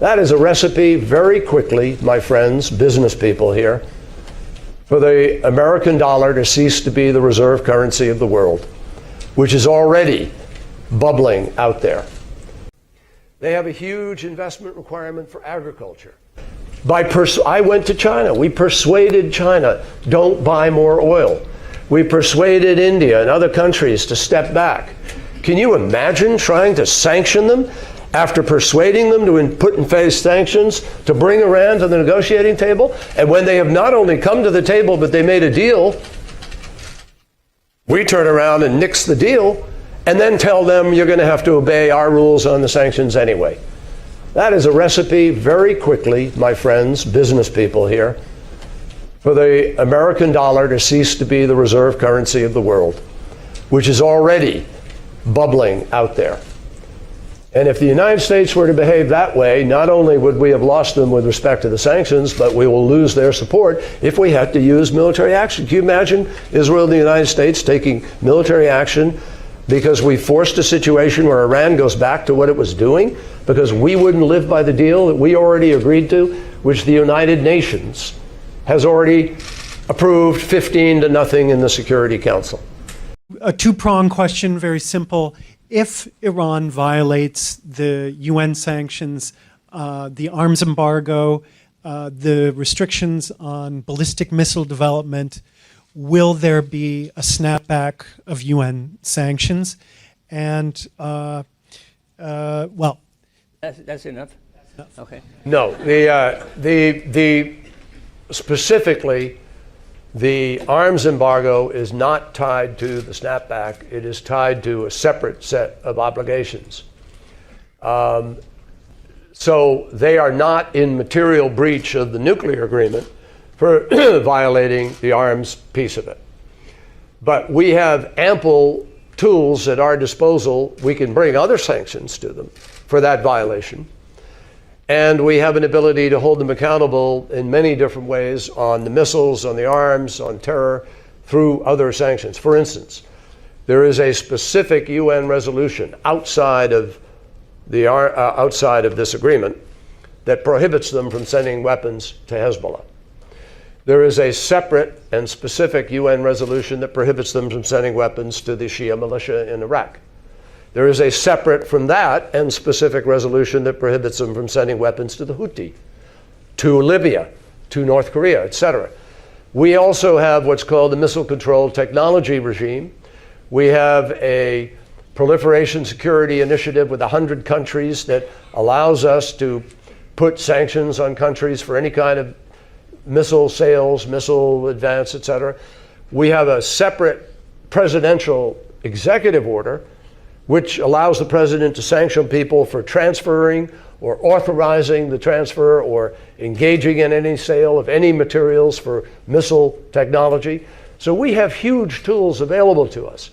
That is a recipe very quickly, my friends, business people here, for the American dollar to cease to be the reserve currency of the world, which is already bubbling out there. They have a huge investment requirement for agriculture. I went to China. We persuaded China, don't buy more oil. We persuaded India and other countries to step back. Can you imagine trying to sanction them after persuading them to put in place sanctions to bring Iran to the negotiating table? And when they have not only come to the table, but they made a deal, we turn around and nix the deal and then tell them you're going to have to obey our rules on the sanctions anyway. That is a recipe very quickly, my friends, business people here, for the American dollar to cease to be the reserve currency of the world, which is already bubbling out there. And if the United States were to behave that way, not only would we have lost them with respect to the sanctions, but we will lose their support if we had to use military action. Can you imagine Israel and the United States taking military action because we forced a situation where Iran goes back to what it was doing because we wouldn't live by the deal that we already agreed to, which the United Nations has already approved 15-0 in the Security Council? A two-pronged question, very simple. If Iran violates the UN sanctions, the arms embargo, the restrictions on ballistic missile development, will there be a snapback of UN sanctions? And, well... That's enough? Okay. No. Specifically, the arms embargo is not tied to the snapback. It is tied to a separate set of obligations. So they are not in material breach of the nuclear agreement for violating the arms piece of it. But we have ample tools at our disposal. We can bring other sanctions to them for that violation. And we have an ability to hold them accountable in many different ways on the missiles, on the arms, on terror, through other sanctions. For instance, there is a specific UN resolution outside of this agreement that prohibits them from sending weapons to Hezbollah. There is a separate and specific UN resolution that prohibits them from sending weapons to the Shia militia in Iraq. There is a separate from that and specific resolution that prohibits them from sending weapons to the Houthi, to Libya, to North Korea, etc. We also have what's called the Missile Control Technology Regime. We have a proliferation security initiative with 100 countries that allows us to put sanctions on countries for any kind of missile sales, missile advance, etc. We have a separate presidential executive order which allows the president to sanction people for transferring or authorizing the transfer or engaging in any sale of any materials for missile technology. So we have huge tools available to us.